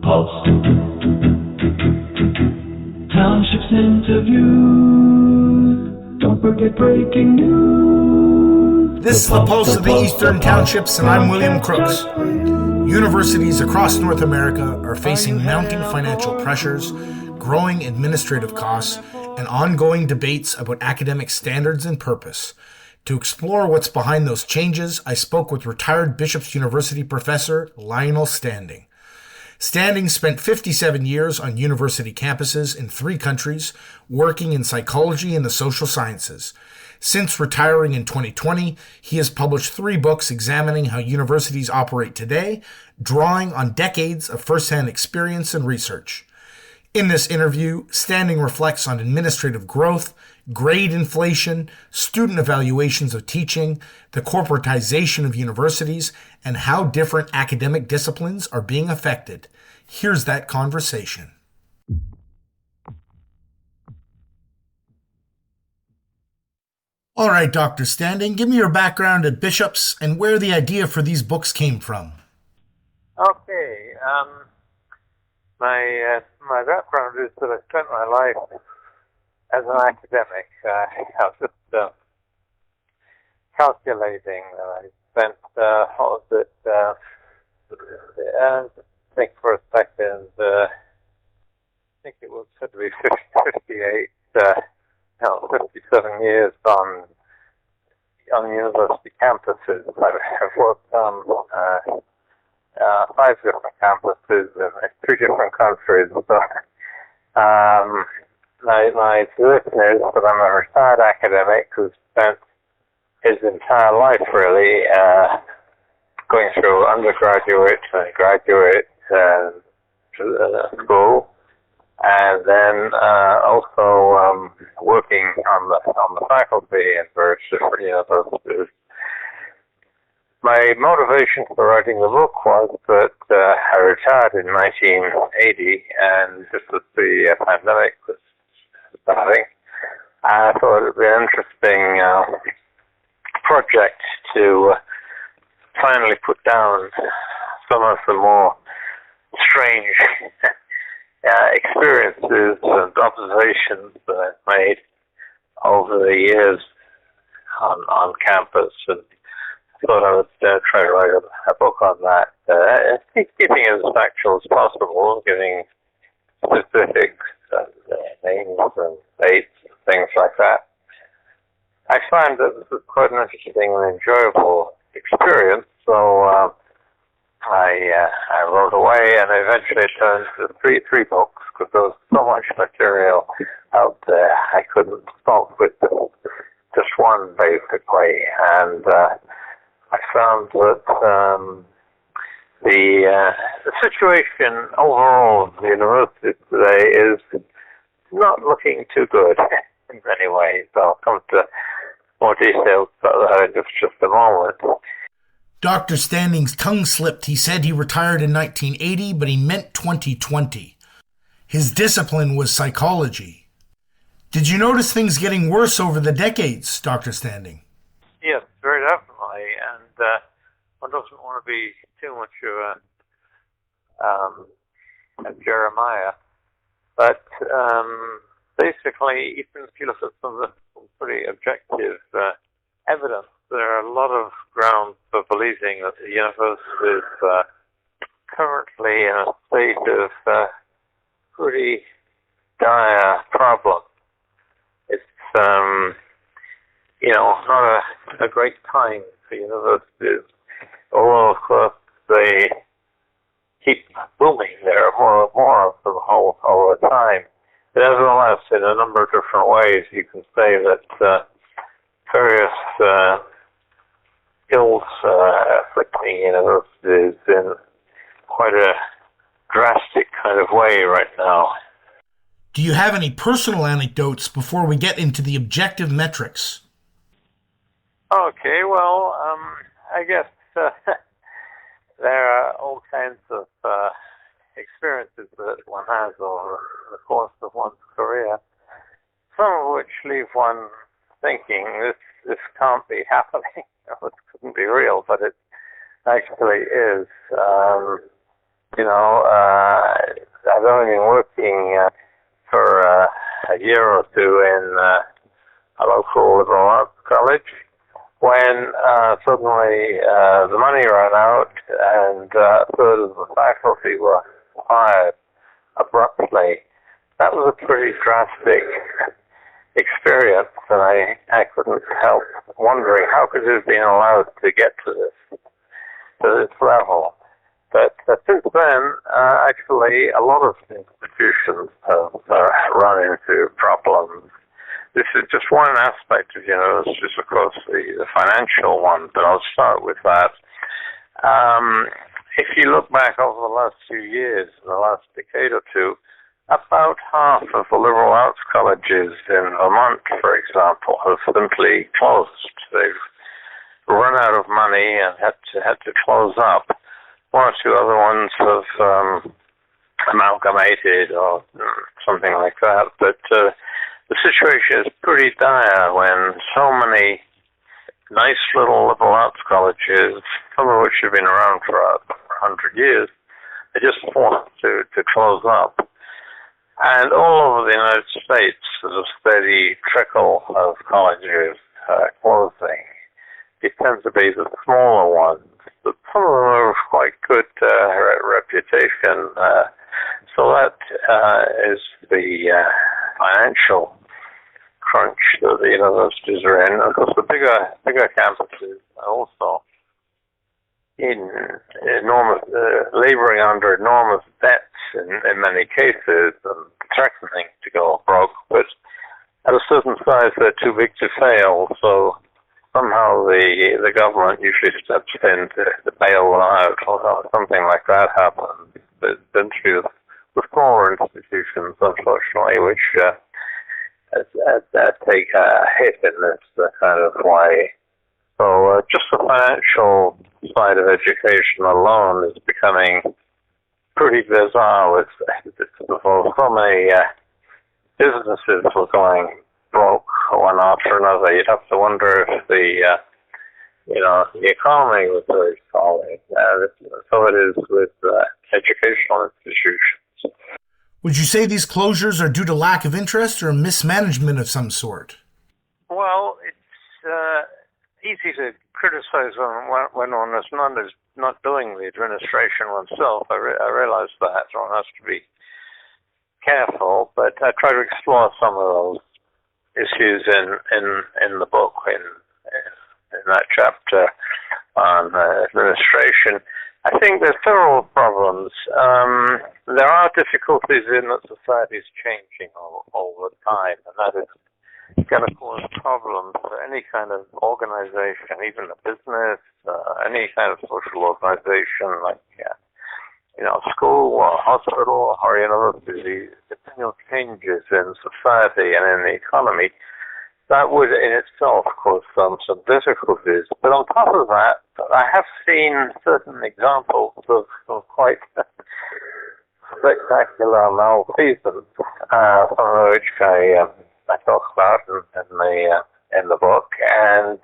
Pulse. Townships interview. Don't forget breaking news. This is the Pulse of the Eastern Townships, and I'm William Crooks. Universities across North America are facing mounting financial pressures, growing administrative costs, and ongoing debates about academic standards and purpose. To explore what's behind those changes, I spoke with retired Bishop's University professor Lionel Standing. Standing spent 57 years on university campuses in 3 countries, working in psychology and the social sciences. Since retiring in 2020, he has published 3 books examining how universities operate today, drawing on decades of first-hand experience and research. In this interview, Standing reflects on administrative growth, grade inflation, student evaluations of teaching, the corporatization of universities, and how different academic disciplines are being affected. Here's that conversation. All right, Dr. Standing, give me your background at Bishop's and where the idea for these books came from. Okay. My background is that I spent my life as an academic. I was just calculating that I spent, think for a second, I think it was said to be 57 years on university campuses. I've worked on 5 different campuses in 3 different countries. So, my position is that I'm a retired academic who spent his entire life really going through undergraduate and graduate school, and then also working on the faculty in various different universities. My motivation for writing the book was that I retired in 1980, and just as the pandemic was starting, I thought it would be an interesting project to finally put down some of the more strange experiences and observations that I've made over the years on campus, and thought I would try to write a book on that, keeping it as factual as possible, giving specifics and names and dates and things like that. I find that this was quite an interesting and enjoyable experience, so I wrote away, and eventually it turned into three books, because there was so much material out there. I couldn't stop with just one, basically, and I found that the situation overall of the university today is not looking too good in many ways. I'll come to more details about that in just a moment. Dr. Standing's tongue slipped. He said he retired in 1980, but he meant 2020. His discipline was psychology. Did you notice things getting worse over the decades, Dr. Standing? Yes, very definitely, and one doesn't want to be too much of a Jeremiah, but basically, even if you look at some of the pretty objective evidence, there are a lot of grounds for believing that the university is currently in a state of pretty dire problem. It's not a great time for universities, although of course they keep booming. There are more of them all the time. But nevertheless, in a number of different ways, you can say that various ills afflicting universities in quite a drastic kind of way right now. Do you have any personal anecdotes before we get into the objective metrics? Okay, well, I guess there are all kinds of experiences that one has over the course of one's career, some of which leave one thinking this can't be happening, this couldn't be real, but it actually is. I've only been working for a year or two in a local liberal arts college when suddenly the money ran out and a third of the faculty were fired abruptly. That was a pretty drastic experience, and I couldn't help wondering how could it have been allowed to get to this level. But since then, actually, a lot of institutions have run into problems. This is just one aspect of universities, of course, the financial one, but I'll start with that. If you look back over the last few years, the last decade or two, about half of the liberal arts colleges in Vermont, for example, have simply closed. They've run out of money and had to close up. One or two other ones have amalgamated or something like that. But the situation is pretty dire when so many nice little liberal arts colleges, some of which have been around for 100 years, are just forced to close up. And all over the United States, there's a steady trickle of colleges closing. It tends to be the smaller ones, but some of them are of quite good reputation. So that is the financial crunch that the universities are in. Of course, the bigger campuses are also in enormous, laboring under enormous debts in many cases and threatening to go broke. But at a certain size, they're too big to fail. So somehow the government usually steps in to bail them out, or something like that happens. There's been through the smaller institutions, unfortunately, which take a hit in this kind of way. So just the financial side of education alone is becoming pretty bizarre. With so many businesses were going broke one after another. You'd have to wonder if the economy was very solid. So it is with educational institutions. Would you say these closures are due to lack of interest or mismanagement of some sort? Well, it's easy to criticize when one is not doing the administration oneself. I realize that one has to be careful, but I try to explore some of those issues in the book, in that chapter on administration. I think there's several problems. There are difficulties in that society is changing all the time, and that is going to cause problems for any kind of organization, even a business, any kind of social organization like school or hospital or university. Continual changes in society and in the economy, that would in itself cause some difficulties. But on top of that, I have seen certain examples of quite spectacular malfeasance, some of which I talk about in the book. And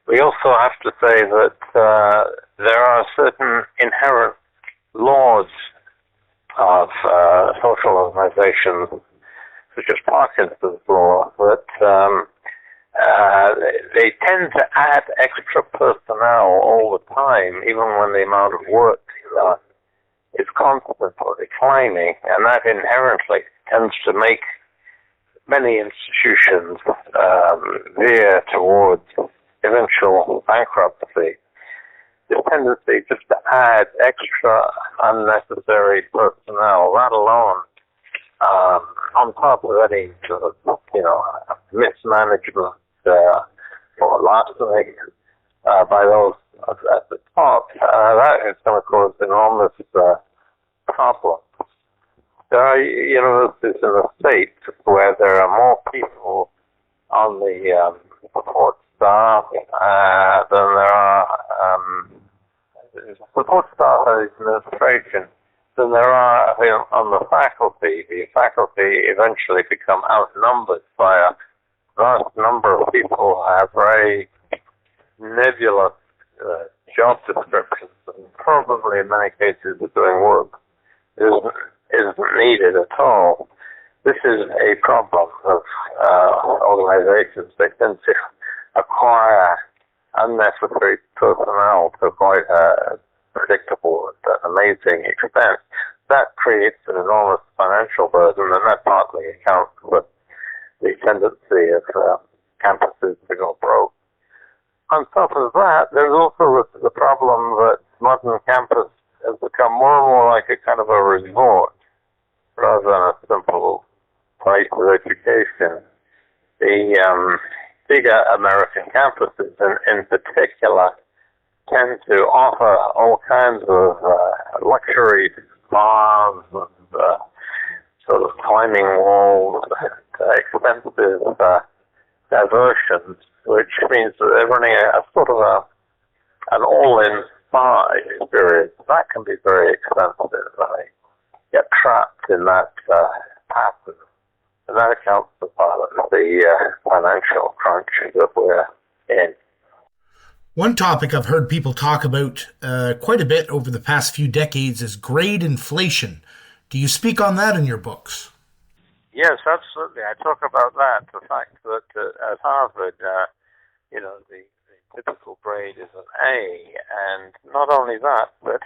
we also have to say that there are certain inherent laws of social organizations, such as Parkinson's law, that they tend to add extra personnel all the time, even when the amount of work is constant or declining, and that inherently tends to make many institutions veer towards eventual bankruptcy. The tendency just to add extra unnecessary personnel, that alone, on top of any sort of, mismanagement or larceny by those at the top, that is going to cause enormous problems. There are universities in the States where there are more people on the support staff than there are support staff and administration than there are on the faculty. The faculty eventually become outnumbered by a vast number of people who have very nebulous job descriptions, and probably in many cases the doing work isn't needed at all. This is a problem of organizations. They tend to acquire unnecessary personnel to quite a predictable and amazing extent. That creates an enormous financial burden, and that partly accounts for the tendency of campuses to go broke. On top of that, there's also the problem that modern campus has become more and more like a kind of a resort rather than a simple place of education. The bigger American campuses in particular tend to offer all kinds of luxury bars and sort of climbing walls, expensive diversions, which means that they're running a sort of an all-in spa experience. That can be very expensive. They get trapped in that pattern, and that accounts for part of the financial crunch that we're in. One topic I've heard people talk about quite a bit over the past few decades is grade inflation. Do you speak on that in your books? Yes, absolutely. I talk about that. The fact that at Harvard, the typical grade is an A, and not only that, but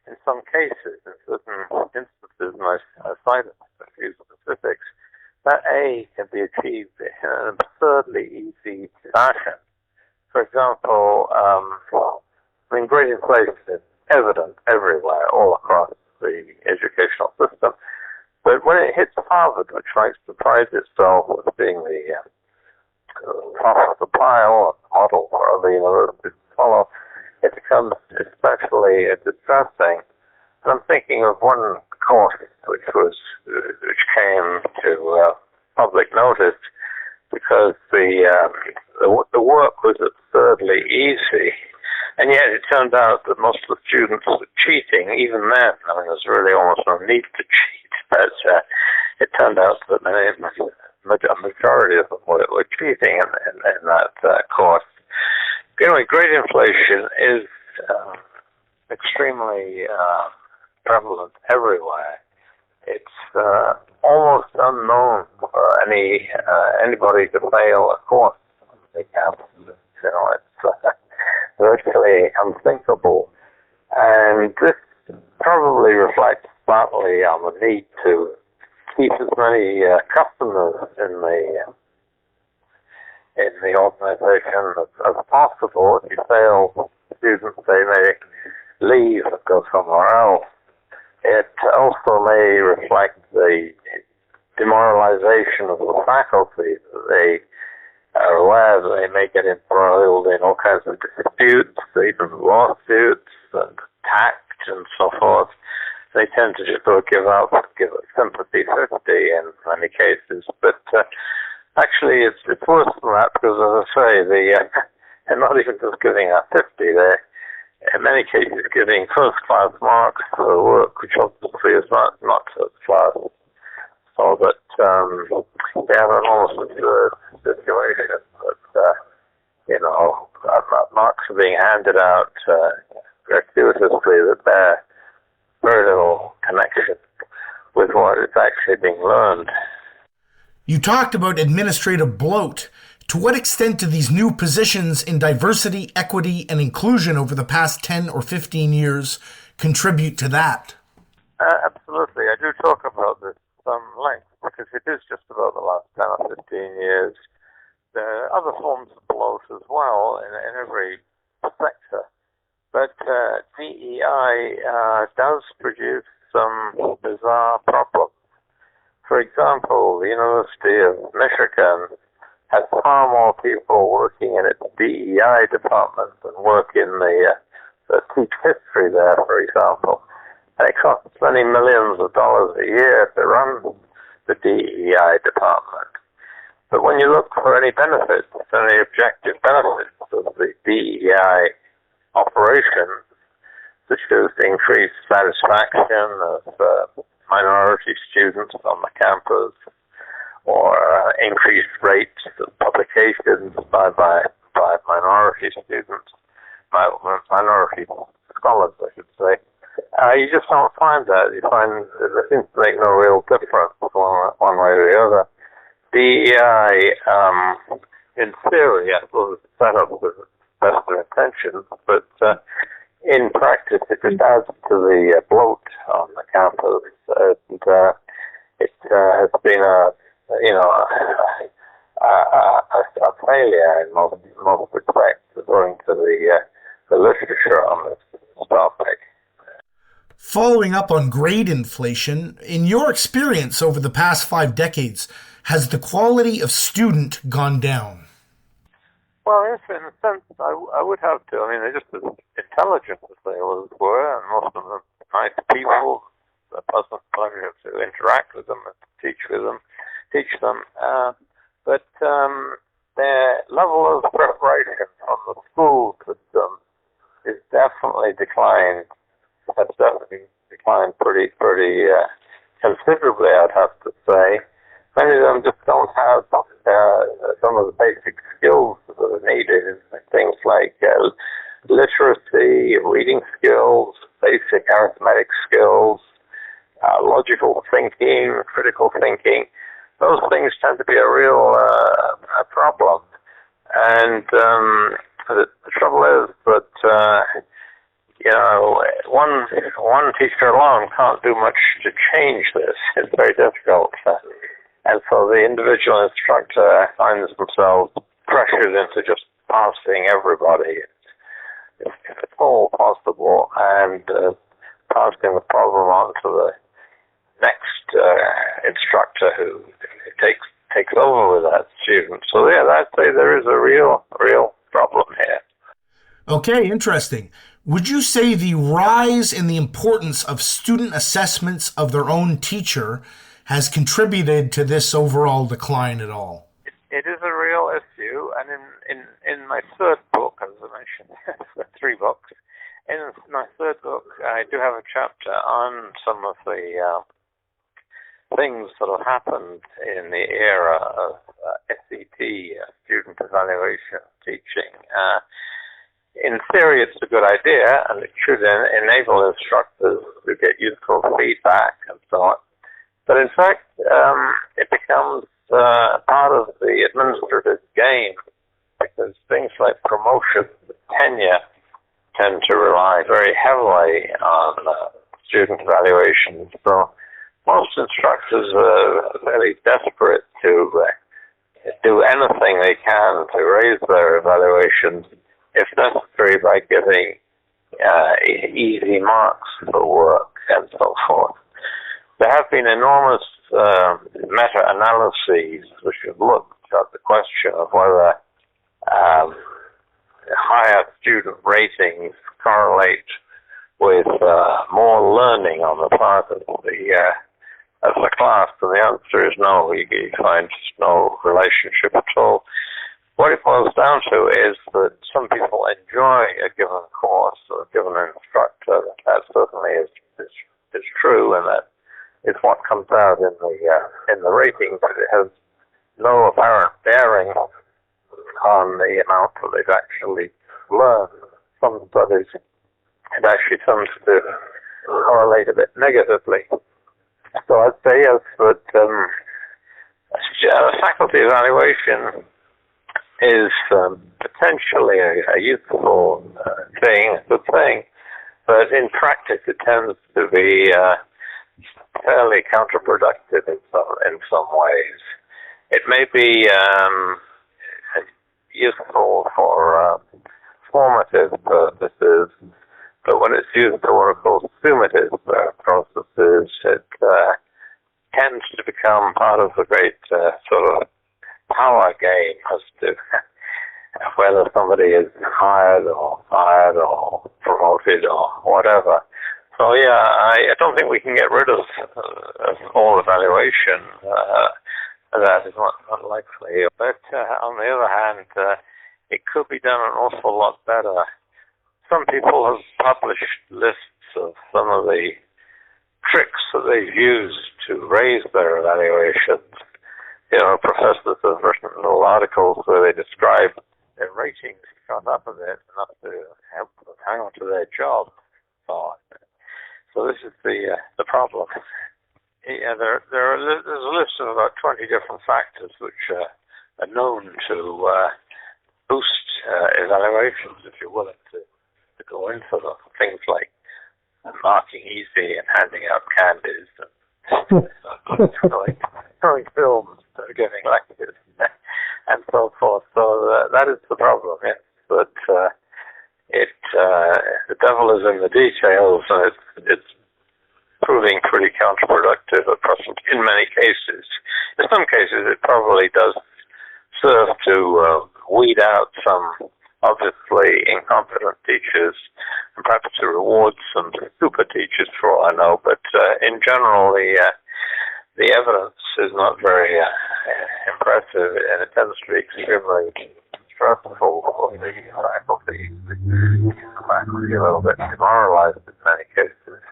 in some cases, in certain instances, and I cited a few specifics, that A can be achieved in an absurdly easy fashion. For example, grade inflation is evident everywhere, all across the educational system. But when it hits Harvard, which likes to pride itself as being the top supply or model for other universities to follow, it becomes especially distressing. And I'm thinking of one course which came to public notice because the work was absurdly easy, and yet it turned out that most of the students were cheating. Even then, there's really almost no need to cheat, but it turned out that a majority of them were cheating in that course. Anyway, grade inflation is extremely prevalent everywhere. It's almost unknown for anybody to fail a course on the campus. It's virtually unthinkable, and this probably reflects partly on the need to keep as many customers in the organization as possible. If you fail students, they may leave and go somewhere else. It also may reflect the demoralization of the faculty. They are aware that they may get embroiled in all kinds of disputes, even lawsuits and tact and so forth. They tend to just sort of give up, give it sympathy 50 in many cases. But actually, it's worse than that because, as I say, they're not even just giving up 50. They're, in many cases, giving first-class marks for the work, which obviously is not first-class. So that they have an almost absurd situation that marks are being handed out gratuitously that bear very little connection with what is actually being learned. You talked about administrative bloat. To what extent do these new positions in diversity, equity, and inclusion over the past 10 or 15 years contribute to that? Absolutely. I do talk about this some length because it is just about the last 10 or 15 years. There are other forms of bloat as well in every sector. But DEI does produce some bizarre problems. For example, the University of Michigan has far more people working in its DEI department than work in the teach history there, for example. And it costs many millions of dollars a year to run the DEI department. But when you look for any benefits, any objective benefits of the DEI operation, such as increased satisfaction of minority students on the campus, or increased rates of publications by minority students, minority scholars, I should say. You just don't find that. You find it seems to make no real difference one way or the other. DEI, in theory, I suppose it's set up with best of intentions, but in practice, it just adds to the bloat on the campus, and it has been a failure in most respects, according to the literature on this topic. Following up on grade inflation, in your experience over the past 5 decades, has the quality of student gone down? Well, yes, in a sense, I would have to. I mean, they're just as intelligent as they always were, and most of them nice people, a pleasant pleasure to interact with them and to teach them. But their level of preparation from the school system is definitely declined. Has definitely declined pretty considerably, I'd have to say. Many of them just don't have some of the basic skills that are needed. Things like literacy, reading skills, basic arithmetic skills, logical thinking, critical thinking. Those things tend to be a real problem. And the trouble is that one teacher alone can't do much to change this. It's very difficult. And so the individual instructor finds themselves pressured into just passing everybody, if at all possible, and passing the problem on to the next instructor who takes over with that student. So yeah, I'd say there is a real problem here. Okay, interesting. Would you say the rise in the importance of student assessments of their own teacher has contributed to this overall decline at all? It is a real issue, and in my third book, as I mentioned, 3 books, in my third book, I do have a chapter on some of the things that have happened in the era of SET, student evaluation teaching. In theory, it's a good idea, and it should enable instructors to get useful feedback and so on. But in fact, it becomes part of the administrative game, because things like promotion, tenure, tend to rely very heavily on student evaluations. So most instructors are fairly desperate to do anything they can to raise their evaluations, if necessary, by giving easy marks for work and so forth. There have been enormous meta-analyses which have looked at the question of whether higher student ratings correlate with more learning on the part of the class, and the answer is no. You find no relationship at all. What it boils down to is that some people enjoy a given course or a given instructor. That certainly is true, and that is what comes out in the ratings. But it has no apparent bearing on the amount that they've actually learned. Some studies, it actually tends to correlate a bit negatively. So I'd say yes, that faculty evaluation is potentially a useful thing, a good thing, but in practice it tends to be fairly counterproductive in some ways. It may be useful for formative purposes, but when it's used for what are called summative processes, it tends to become part of the great sort of power game as to whether somebody is hired or fired or promoted or whatever. So yeah, I don't think we can get rid of all evaluation. That is not unlikely. But on the other hand, it could be done an awful lot better. Some people have published lists of some of the tricks that they've used to raise their evaluations. Professors have written little articles where they describe their ratings shot up a bit enough to help them hang on to their job. So this is the problem. Yeah, there's a list of about 20 different factors which are known to boost evaluations if you're willing to go into them. Things like marking easy and handing out candies and showing films and giving lectures and so forth. So that is the problem, yes. But the devil is in the details, and it's proving pretty counterproductive at present in many cases. In some cases, it probably does serve to weed out some obviously incompetent teachers and perhaps to reward some super teachers for all I know. But in general, the evidence is not very impressive, and it tends to be extremely stressful for the faculty. The faculty a little bit demoralized in many cases.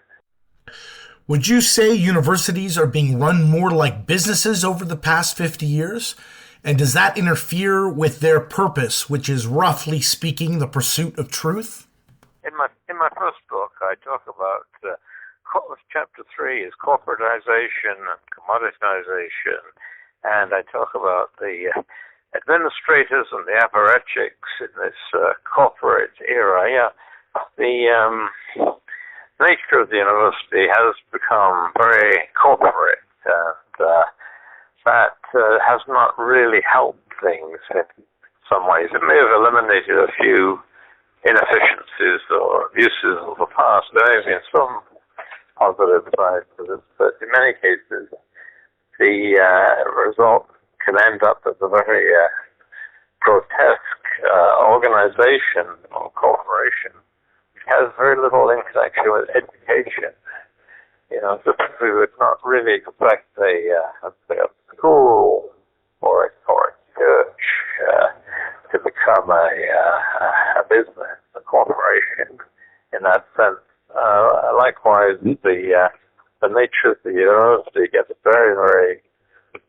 Would you say universities are being run more like businesses over the past 50 years? And does that interfere with their purpose, which is, roughly speaking, the pursuit of truth? In my first book, I talk about chapter 3 is corporatization and commoditization, and I talk about the administrators and the apparatchiks in this corporate era. Yeah, the nature of the university has become very corporate, and that has not really helped things in some ways. It may have eliminated a few inefficiencies or abuses of the past. There may have been some positive sides to this, but in many cases, the result can end up as a very grotesque organization or corporation which has very little in connection with education. You know, we would not really expect a school or a church to become a business, a corporation in that sense. Likewise, the nature of the university gets very, very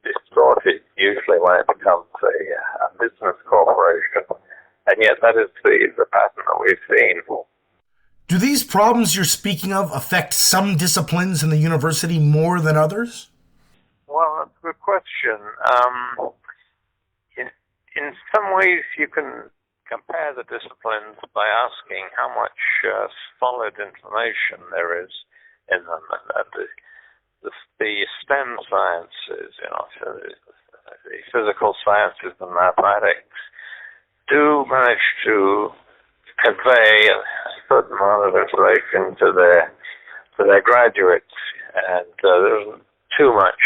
distorted usually when it becomes a business corporation, and yet that is the pattern that we've seen. Do these problems you're speaking of affect some disciplines in the university more than others? Well, that's a good question. In some ways, you can compare the disciplines by asking how much solid information there is in them. The STEM sciences, the physical sciences and mathematics, do manage to convey a certain amount of information to their graduates, and there's too much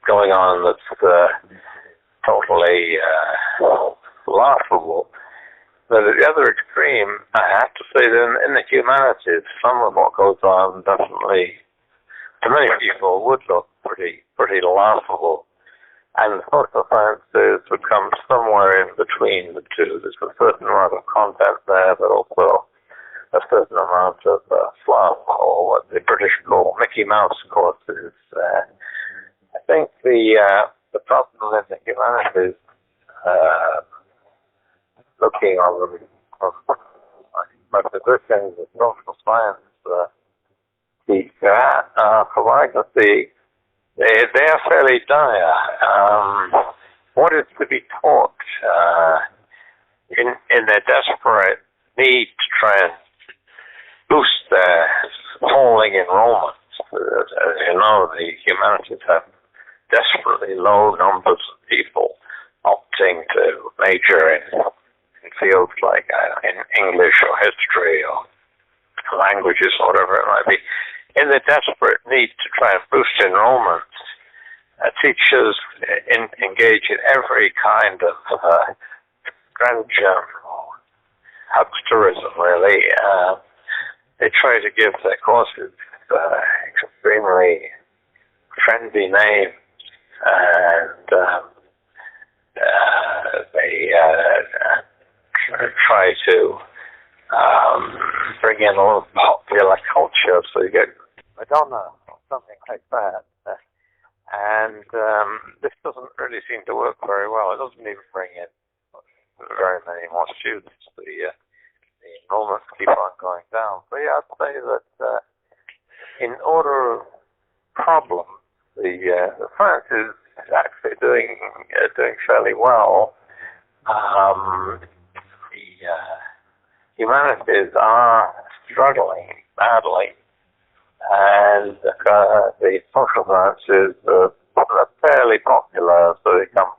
going on that's totally laughable. But at the other extreme, I have to say that in the humanities, some of what goes on definitely, to many people, would look pretty laughable. And the social sciences would come somewhere in between the two. There's a certain amount of content there, but also a certain amount of fluff, or what the British call Mickey Mouse courses. I think the problem in the humanities, looking on my position as social science teacher, provide us they are fairly dire. What is to be taught in their desperate need to try and boost their falling enrollment? As you know, the humanities have desperately low numbers of people opting to major in fields like in English or history or languages or whatever it might be. In the desperate need to try and boost enrollment, teachers engage in every kind of grandeur or hucksterism, really. They try to give their courses extremely trendy names, and they try to bring in a little popular culture, so you get Madonna or something like that. And this doesn't really seem to work very well. It doesn't even bring in very many more students. The enrollments keep on going down. But yeah, I'd say that in order of problem, the science is actually doing fairly well. The humanities are struggling badly, and the social sciences are fairly popular, so they come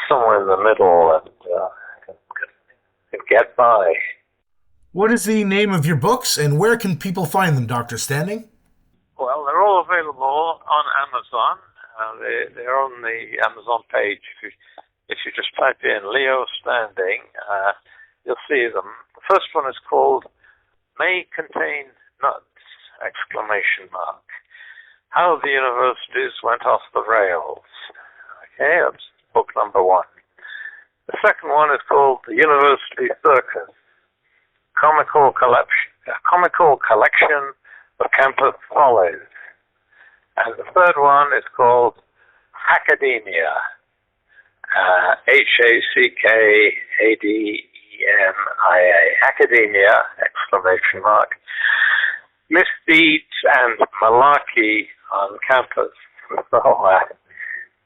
somewhere in the middle and can get by. What is the name of your books, and where can people find them, Dr. Standing? Well, they're all available on Amazon. They're on the Amazon page. If you just type in Leo Standing, you'll see them. The first one is called May Contain Nuts! How the Universities Went Off the Rails. Okay, that's book number one. The second one is called The University Circus, Comical Collection of Campus Follies. And the third one is called Hackademia, Hackademia, Hackademia, ! Misdeeds and malarkey on campus. So,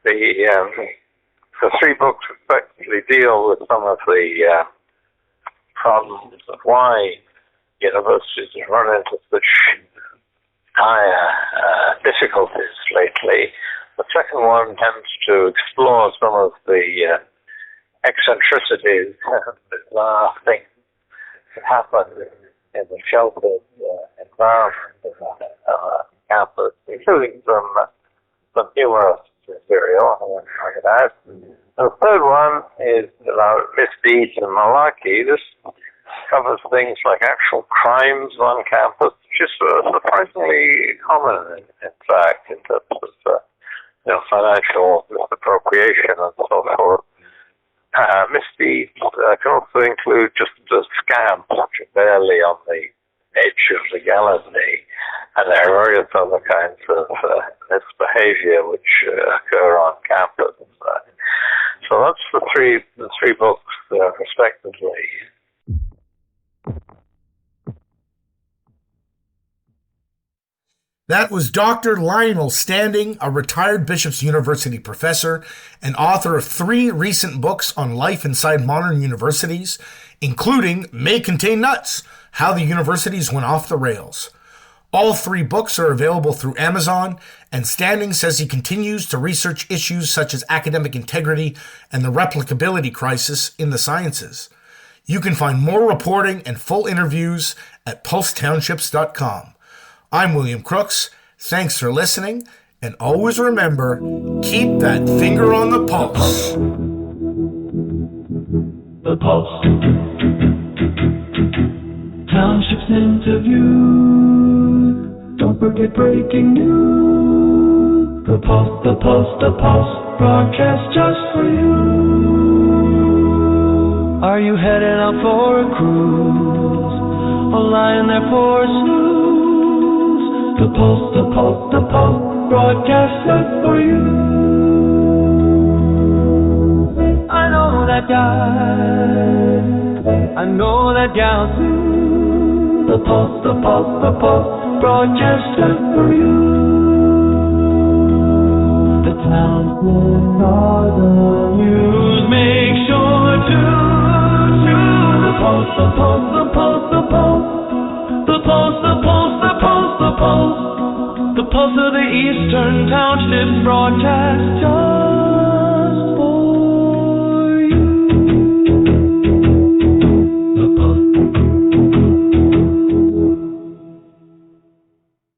the three books effectively deal with some of the problems of why universities have run into such dire difficulties lately. The second one tends to explore some of the eccentricities and bizarre things that happen in the sheltered environment of campus, including some humorous material, I could add. The third one is about misdeeds and malarkey. This covers things like actual crimes on campus, which is surprisingly common, in fact, in terms of financial misappropriation and so forth. Misdeeds can also include just scams, which are barely on the edge of legality, and there are various other kinds of misbehavior which occur on campus. So that's the three books, respectively. That was Dr. Lionel Standing, a retired Bishop's University professor and author of 3 recent books on life inside modern universities, including May Contain Nuts! How the Universities Went Off the Rails. All 3 books are available through Amazon, and Standing says he continues to research issues such as academic integrity and the replicability crisis in the sciences. You can find more reporting and full interviews at pulsetownships.com. I'm William Crooks. Thanks for listening, and always remember, keep that finger on the pulse. The Pulse. Townships interview. Don't forget breaking news. The Pulse, the Pulse, the Pulse. Broadcast just for you. Are you headed out for a cruise? Or lying there for a snooze? The Pulse, the Pulse, the Pulse, broadcast just for you. I know that guy, I know that gal too. The Pulse, the Pulse, the Pulse, broadcast just for you. The Townsend Northern News, make sure to choose the Pulse, the Pulse, the Pulse, the Pulse. The Pulse, the Pulse, the Pulse, the Pulse. The Pulse of the Eastern Townships broadcast.